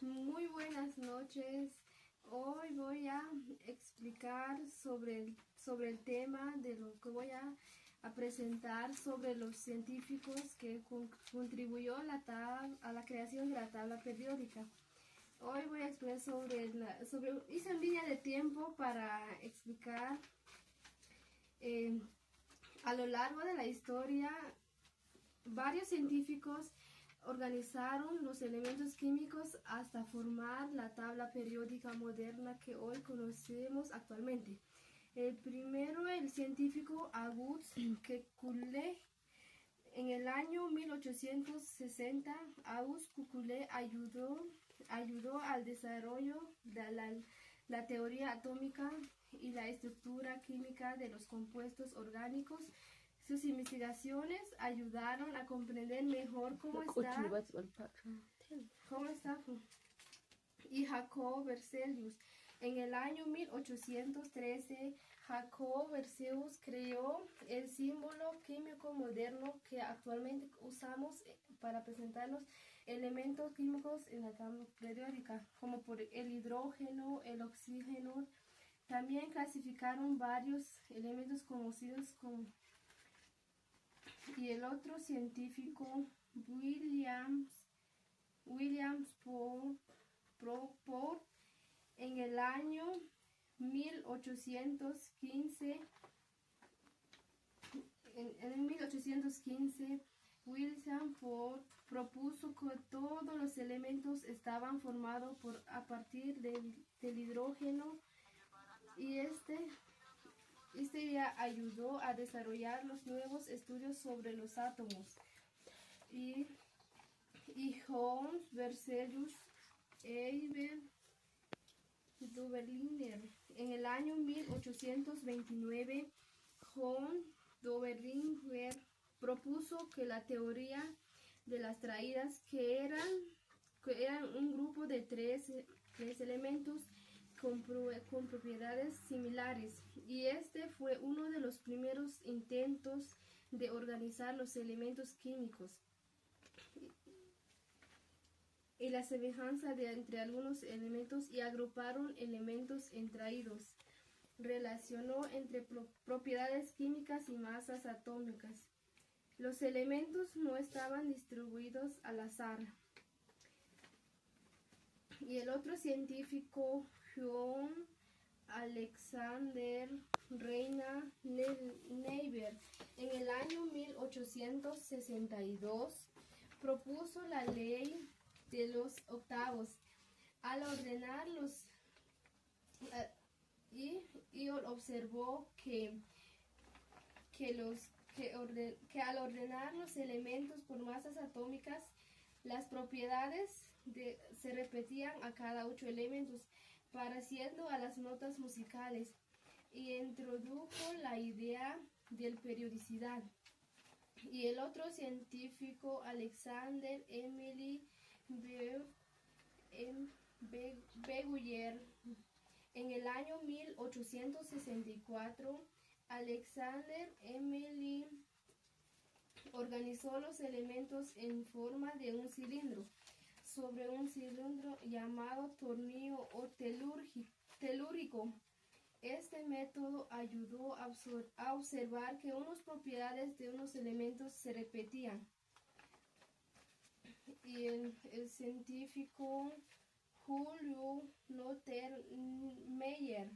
Muy buenas noches. Hoy voy a explicar sobre el tema de lo que voy a presentar sobre los científicos que contribuyó a la creación de la tabla periódica. Hoy voy a explicar hice un día de tiempo para explicar a lo largo de la historia varios científicos organizaron los elementos químicos hasta formar la tabla periódica moderna que hoy conocemos actualmente. El primero, el científico Auguste Kekulé. En el año 1860, Auguste Kekulé ayudó al desarrollo de la teoría atómica y la estructura química de los compuestos orgánicos. Sus investigaciones ayudaron a comprender mejor cómo está. Y Jacob Berzelius. En el año 1813, Jacob Berzelius creó el símbolo químico moderno que actualmente usamos para presentar los elementos químicos en la tabla periódica, como por el hidrógeno, el oxígeno. También clasificaron varios elementos conocidos como. Y el otro científico, Williams Port, en el año 1815, William Ford propuso que todos los elementos estaban formados a partir del hidrógeno, y este ya ayudó a desarrollar los nuevos estudios sobre los átomos. Y Hans Berzelius Doberliner. En el año 1829, Hans Doberliner propuso que la teoría de las traídas, que eran un grupo de tres elementos con propiedades similares, y este fue uno de los primeros intentos de organizar los elementos químicos y la semejanza entre algunos elementos, y agruparon elementos entraídos. Relacionó entre propiedades químicas y masas atómicas. Los elementos no estaban distribuidos al azar. Y el otro científico, John Alexander Reina Neighbor, en el año 1862 propuso la ley de los octavos. Al ordenar observó que al ordenar los elementos por masas atómicas, las propiedades se repetían a cada 8 elementos, pareciendo a las notas musicales, y introdujo la idea de periodicidad. Y el otro científico, Alexander Emily Beguyer, en el año 1864, Alexander Emily organizó los elementos en forma de un cilindro sobre un cilindro llamado tornillo o telúrico. Este método ayudó a observar que unas propiedades de unos elementos se repetían. Y el científico Julio Lothar Meyer,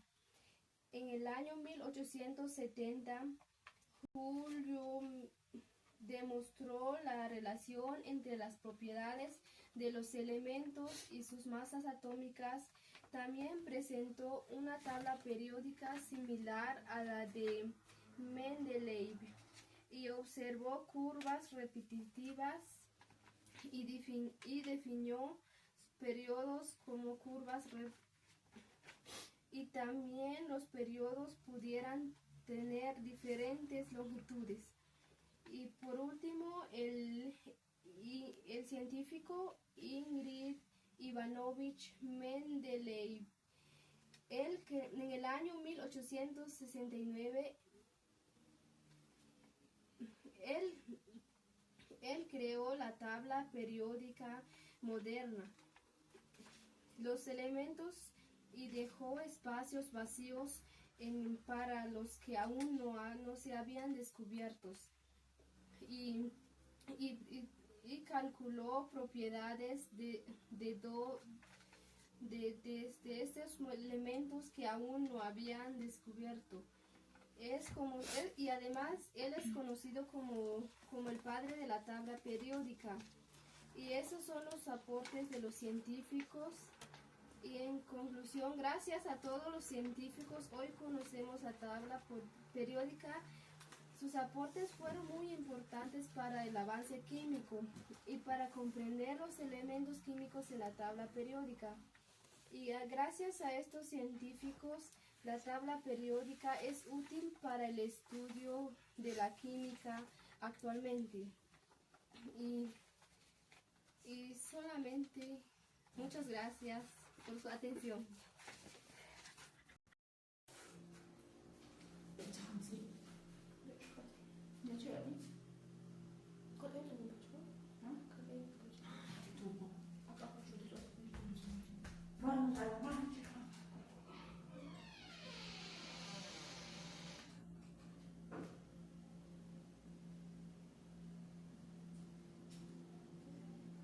en el año 1870, Julio demostró la relación entre las propiedades de los elementos y sus masas atómicas. También presentó una tabla periódica similar a la de Mendeleev y observó curvas repetitivas y definió periodos como curvas y también los periodos pudieran tener diferentes longitudes. Y por último, el científico Ingrid Ivanovich Mendeleev, en el año 1869, él creó la tabla periódica moderna. los elementos y dejó espacios vacíos para los que aún no se habían descubiertos. Y, y calculó propiedades de estos elementos que aún no habían descubierto. Y además él es conocido como el padre de la tabla periódica. Y esos son los aportes de los científicos. Y en conclusión, gracias a todos los científicos, hoy conocemos la tabla periódica. Sus aportes fueron muy importantes para el avance químico y para comprender los elementos químicos en la tabla periódica. Y gracias a estos científicos, la tabla periódica es útil para el estudio de la química actualmente. Y solamente muchas gracias por su atención.